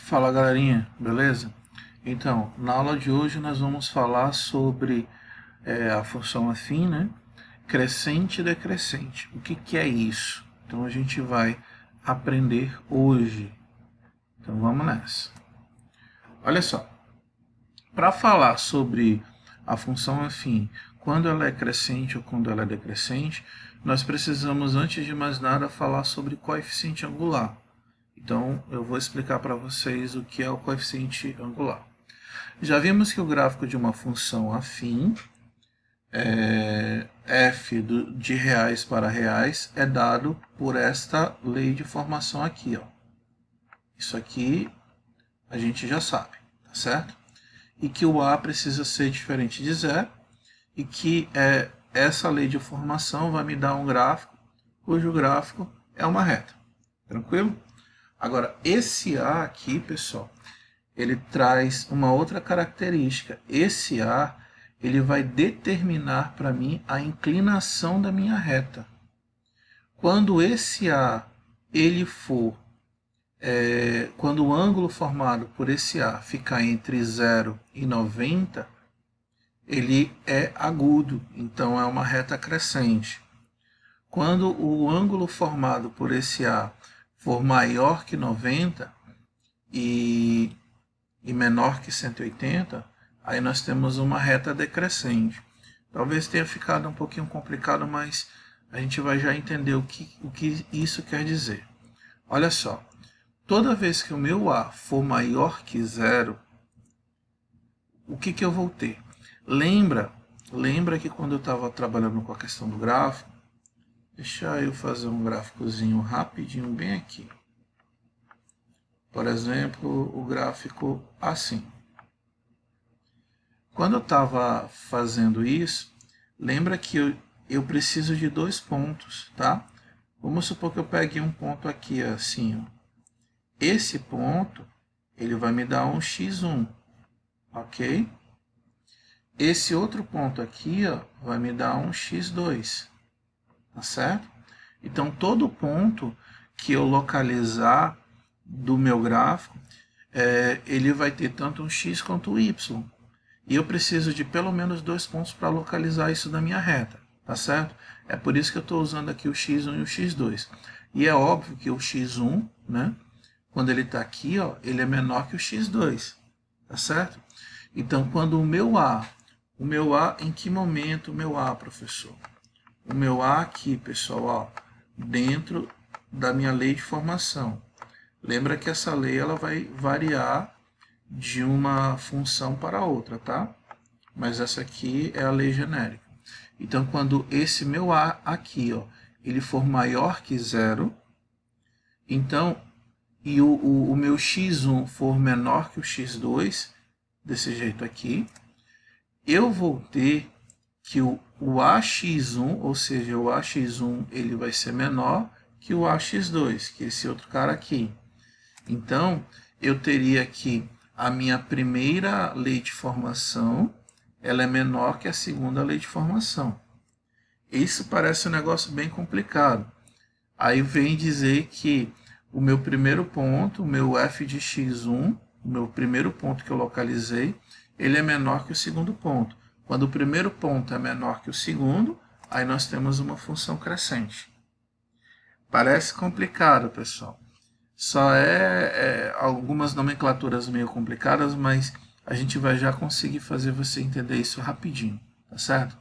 Fala galerinha, beleza? Então, na aula de hoje nós vamos falar sobre a função afim, né? Crescente e decrescente. O que é isso? Então a gente vai aprender hoje. Então vamos nessa. Olha só, para falar sobre a função afim, quando ela é crescente ou quando ela é decrescente, nós precisamos, antes de mais nada, falar sobre coeficiente angular. Então, eu vou explicar para vocês o que é o coeficiente angular. Já vimos que o gráfico de uma função afim, f de reais para reais, é dado por esta lei de formação aqui. Ó. Isso aqui a gente já sabe, tá certo? E que o a precisa ser diferente de zero, e que essa lei de formação vai me dar um gráfico, cujo gráfico é uma reta. Tranquilo? Agora, esse a aqui, pessoal, ele traz uma outra característica. Esse A, ele vai determinar para mim a inclinação da minha reta. Quando esse A, ele for, quando o ângulo formado por esse A ficar entre 0 e 90, ele é agudo, então é uma reta crescente. Quando o ângulo formado por esse A for maior que 90 e menor que 180, aí nós temos uma reta decrescente. Talvez tenha ficado um pouquinho complicado, mas a gente vai já entender o que isso quer dizer. Olha só, toda vez que o meu A for maior que zero, o que eu vou ter? Lembra que quando eu estava trabalhando com a questão do gráfico, deixa eu fazer um gráficozinho rapidinho bem aqui. Por exemplo, o gráfico assim. Quando eu estava fazendo isso, lembra que eu preciso de dois pontos, tá? Vamos supor que eu pegue um ponto aqui assim, ó. Esse ponto, ele vai me dar um x1, ok? Esse outro ponto aqui, ó, vai me dar um x2, tá certo? Então, todo ponto que eu localizar do meu gráfico, ele vai ter tanto um x quanto um y. E eu preciso de pelo menos dois pontos para localizar isso na minha reta, tá certo? É por isso que eu estou usando aqui o x1 e o x2. E é óbvio que o x1, né, quando ele está aqui, ó, ele é menor que o x2, tá certo? Então, quando o meu A, em que momento o meu A, professor? O meu A aqui, pessoal, ó, dentro da minha lei de formação. Lembra que essa lei ela vai variar de uma função para outra, tá? Mas essa aqui é a lei genérica. Então, quando esse meu A aqui, ó, ele for maior que zero, então, e o meu x1 for menor que o x2, desse jeito aqui, eu vou ter que o AX1, ou seja, o AX1 ele vai ser menor que o AX2, que é esse outro cara aqui. Então, eu teria que a minha primeira lei de formação ela é menor que a segunda lei de formação. Isso parece um negócio bem complicado. Aí vem dizer que o meu primeiro ponto, o meu f de x1, o meu primeiro ponto que eu localizei, ele é menor que o segundo ponto. Quando o primeiro ponto é menor que o segundo, aí nós temos uma função crescente. Parece complicado, pessoal. Só algumas nomenclaturas meio complicadas, mas a gente vai já conseguir fazer você entender isso rapidinho, tá certo?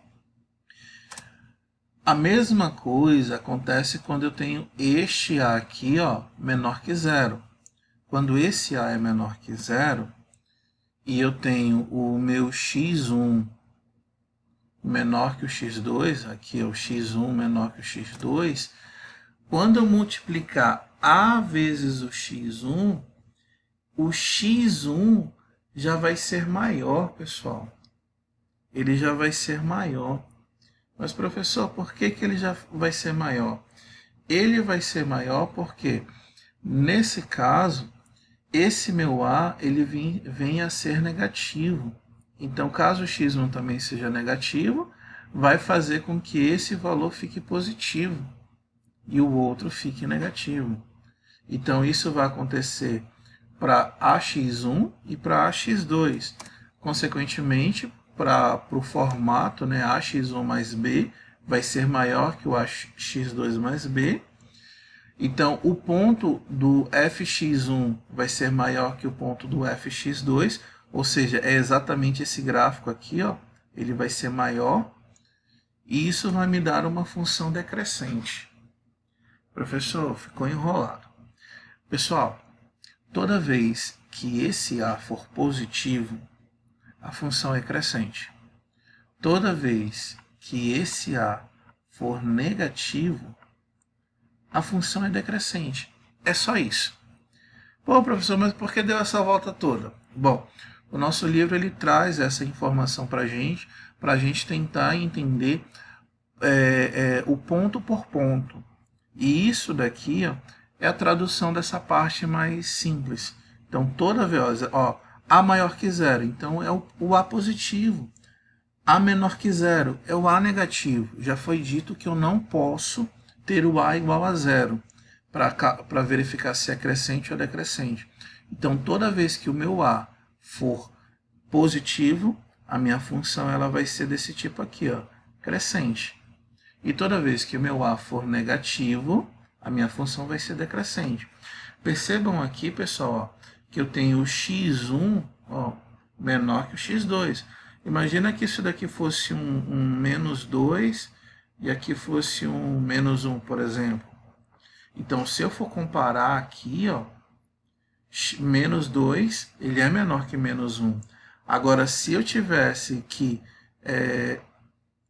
A mesma coisa acontece quando eu tenho este A aqui, ó, menor que zero. Quando esse A é menor que zero, e eu tenho o meu x1 menor que o x2, aqui é o x1 menor que o x2, quando eu multiplicar A vezes o x1 já vai ser maior, pessoal. Ele já vai ser maior. Mas, professor, por que ele já vai ser maior? Ele vai ser maior porque, nesse caso, esse meu A ele vem a ser negativo. Então, caso o x1 também seja negativo, vai fazer com que esse valor fique positivo e o outro fique negativo. Então, isso vai acontecer para ax1 e para ax2. Consequentemente, para o formato, né, ax1 mais b vai ser maior que o ax2 mais b. Então, o ponto do fx1 vai ser maior que o ponto do fx2, ou seja, é exatamente esse gráfico aqui, ó, ele vai ser maior, e isso vai me dar uma função decrescente. Professor, ficou enrolado. Pessoal, toda vez que esse a for positivo, a função é crescente. Toda vez que esse a for negativo, a função é decrescente. É só isso. Pô, professor, mas por que deu essa volta toda? Bom, o nosso livro ele traz essa informação para a gente tentar entender o ponto por ponto. E isso daqui, ó, é a tradução dessa parte mais simples. Então, toda vez, ó, A maior que zero, então é o A positivo. A menor que zero é o A negativo. Já foi dito que eu não posso ter o A igual a zero para verificar se é crescente ou decrescente. Então, toda vez que o meu A for positivo, a minha função ela vai ser desse tipo aqui, ó, crescente. E toda vez que o meu A for negativo, a minha função vai ser decrescente. Percebam aqui, pessoal, ó, que eu tenho o x1 ó, menor que o x2. Imagina que isso daqui fosse um menos 2 e aqui fosse um menos 1, por exemplo. Então, se eu for comparar aqui, ó, menos 2, ele é menor que menos 1. Agora, se eu tivesse que,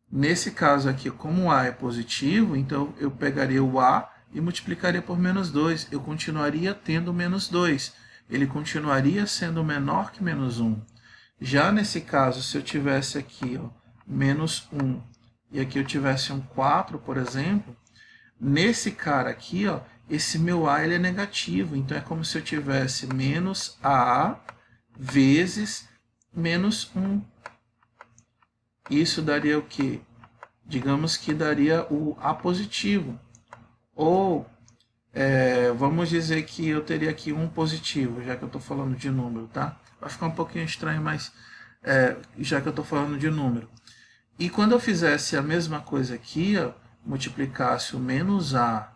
nesse caso aqui, como o A é positivo, então eu pegaria o A e multiplicaria por menos 2. Eu continuaria tendo menos 2. Ele continuaria sendo menor que menos 1. Já nesse caso, se eu tivesse aqui ó, menos 1 e aqui eu tivesse um 4, por exemplo, nesse cara aqui, ó, esse meu A ele é negativo. Então é como se eu tivesse menos A vezes menos 1. Isso daria o quê? Digamos que daria o A positivo. Ou vamos dizer que eu teria aqui um positivo, já que eu estou falando de número, tá? Vai ficar um pouquinho estranho, mas já que eu estou falando de número. E quando eu fizesse a mesma coisa aqui, ó, multiplicasse o menos A,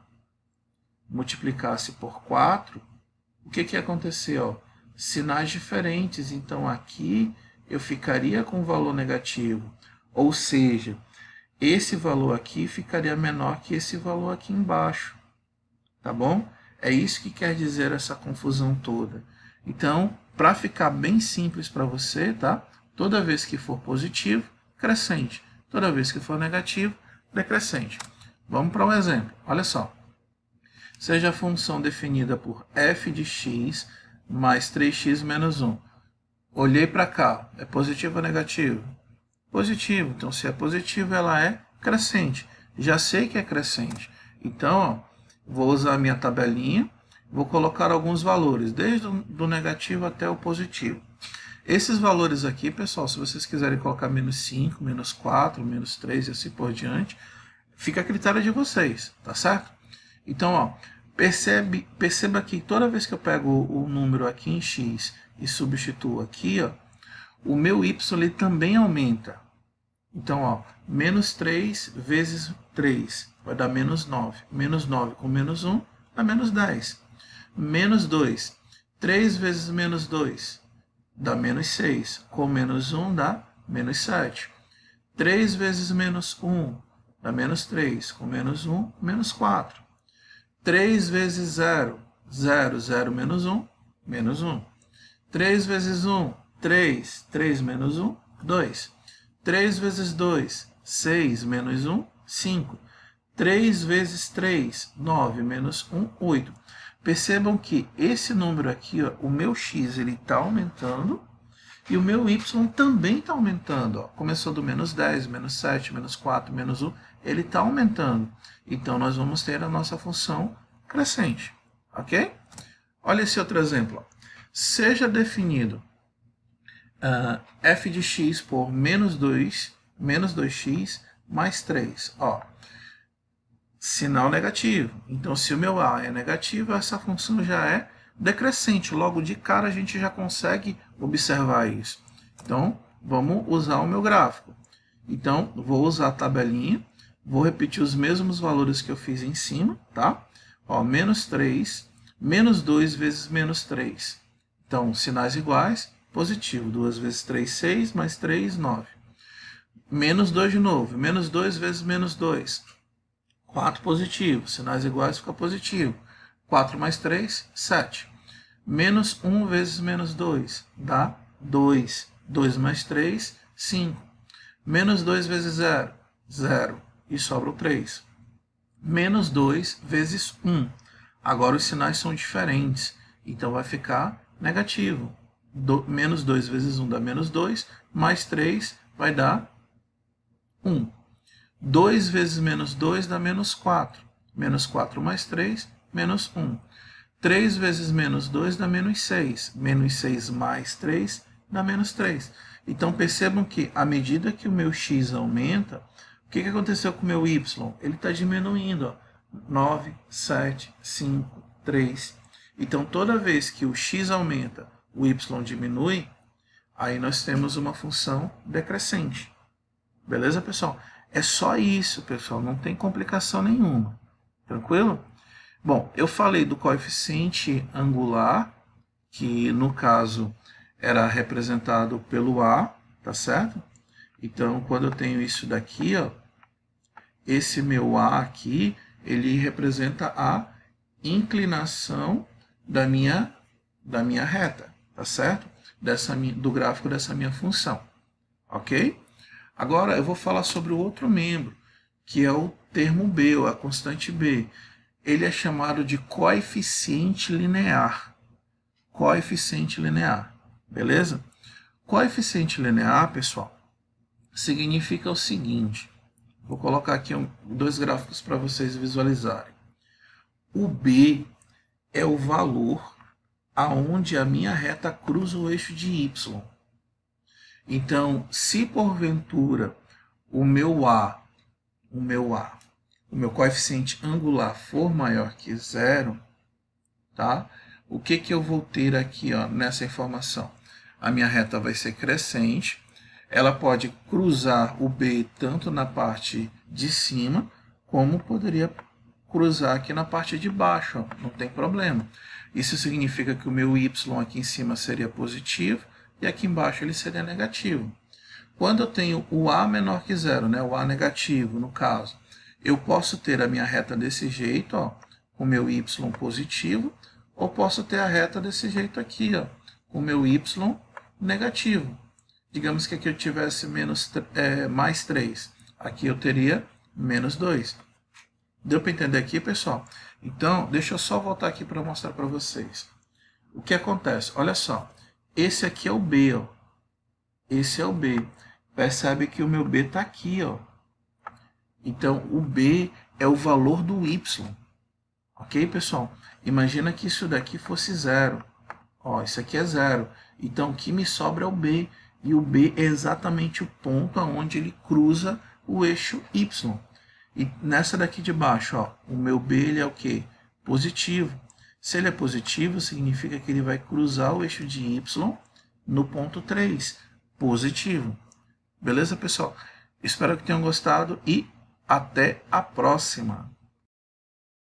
multiplicasse por 4, o que ia acontecer? Ó? Sinais diferentes. Então aqui eu ficaria com o valor negativo. Ou seja, esse valor aqui ficaria menor que esse valor aqui embaixo. Tá bom? É isso que quer dizer essa confusão toda. Então, para ficar bem simples para você, tá? Toda vez que for positivo, crescente. Toda vez que for negativo, decrescente. Vamos para um exemplo. Olha só. Seja a função definida por f de x mais 3x menos 1. Olhei para cá. É positivo ou negativo? Positivo. Então, se é positivo, ela é crescente. Já sei que é crescente. Então, ó, vou usar a minha tabelinha, vou colocar alguns valores, desde do negativo até o positivo. Esses valores aqui, pessoal, se vocês quiserem colocar menos 5, menos 4, menos 3 e assim por diante, fica a critério de vocês, tá certo? Então, ó, perceba que toda vez que eu pego o número aqui em x e substituo aqui, ó, o meu y ele também aumenta. Então, ó, menos 3 vezes 3 vai dar menos 9. Menos 9 com menos 1 dá menos 10. Menos 2. 3 vezes menos 2 dá menos 6. Com menos 1 dá menos 7. 3 vezes menos 1 dá menos 3. Com menos 1, menos 4. 3 vezes 0, 0, 0 menos 1, menos 1. 3 vezes 1, 3. 3 menos 1, 2. 3 vezes 2, 6 menos 1, 5. 3 vezes 3, 9 menos 1, 8. Percebam que esse número aqui, ó, o meu x está aumentando e o meu y também está aumentando. Ó. Começou do menos 10, menos 7, menos 4, menos 1, ele está aumentando. Então, nós vamos ter a nossa função crescente. Ok? Olha esse outro exemplo. Ó. Seja definido f de x por menos 2x mais 3. Ó, sinal negativo. Então, se o meu a é negativo, essa função já é decrescente. Logo de cara a gente já consegue observar isso. Então, vamos usar o meu gráfico. Então, vou usar a tabelinha, vou repetir os mesmos valores que eu fiz em cima, tá? Ó, menos 3, menos 2 vezes menos 3. Então, sinais iguais, positivo. 2 vezes 3, 6, mais 3, 9. Menos 2 de novo, menos 2 vezes menos 2. 4 positivo, sinais iguais fica positivo. 4 mais 3, 7. Menos 1 vezes menos 2 dá 2. 2 mais 3, 5. Menos 2 vezes 0, 0. E sobra o 3. Menos 2 vezes 1. Agora os sinais são diferentes. Então vai ficar negativo. Menos 2 vezes 1 dá menos 2. Mais 3 vai dar 1. 2 vezes menos 2 dá menos 4. Menos 4 mais 3, menos 1. 3 vezes menos 2 dá menos 6. Menos 6 mais 3 dá menos 3. Então percebam que à medida que o meu x aumenta, o que aconteceu com o meu y? Ele está diminuindo. Ó. 9, 7, 5, 3. Então toda vez que o x aumenta, o y diminui, aí nós temos uma função decrescente. Beleza, pessoal? É só isso, pessoal. Não tem complicação nenhuma. Tranquilo? Bom, eu falei do coeficiente angular, que no caso era representado pelo A, tá certo? Então, quando eu tenho isso daqui, ó, esse meu A aqui, ele representa a inclinação da minha reta, tá certo? Do gráfico dessa minha função, ok? Agora eu vou falar sobre o outro membro, que é o termo B, ou a constante B. Ele é chamado de coeficiente linear. Coeficiente linear, beleza? Coeficiente linear, pessoal, significa o seguinte. Vou colocar aqui dois gráficos para vocês visualizarem. O B é o valor aonde a minha reta cruza o eixo de Y. Então, se porventura o meu coeficiente angular for maior que 0, tá? O que eu vou ter aqui, ó, nessa informação? A minha reta vai ser crescente, ela pode cruzar o B tanto na parte de cima, como poderia cruzar aqui na parte de baixo, ó, não tem problema. Isso significa que o meu y aqui em cima seria positivo, e aqui embaixo ele seria negativo. Quando eu tenho o A menor que 0, né, o A negativo no caso, eu posso ter a minha reta desse jeito, ó, com o meu y positivo, ou posso ter a reta desse jeito aqui, ó, com o meu y negativo. Digamos que aqui eu tivesse mais 3, aqui eu teria menos 2. Deu para entender aqui, pessoal? Então, deixa eu só voltar aqui para mostrar para vocês. O que acontece? Olha só. Esse aqui é o B, ó. Esse é o B. Percebe que o meu B está aqui, ó. Então, o B é o valor do Y. Ok, pessoal? Imagina que isso daqui fosse 0. Ó, isso aqui é 0. Então, o que me sobra é o B. E o B é exatamente o ponto onde ele cruza o eixo Y. E nessa daqui de baixo, ó, o meu B ele é o quê? Positivo. Se ele é positivo, significa que ele vai cruzar o eixo de Y no ponto 3. Positivo. Beleza, pessoal? Espero que tenham gostado e até a próxima.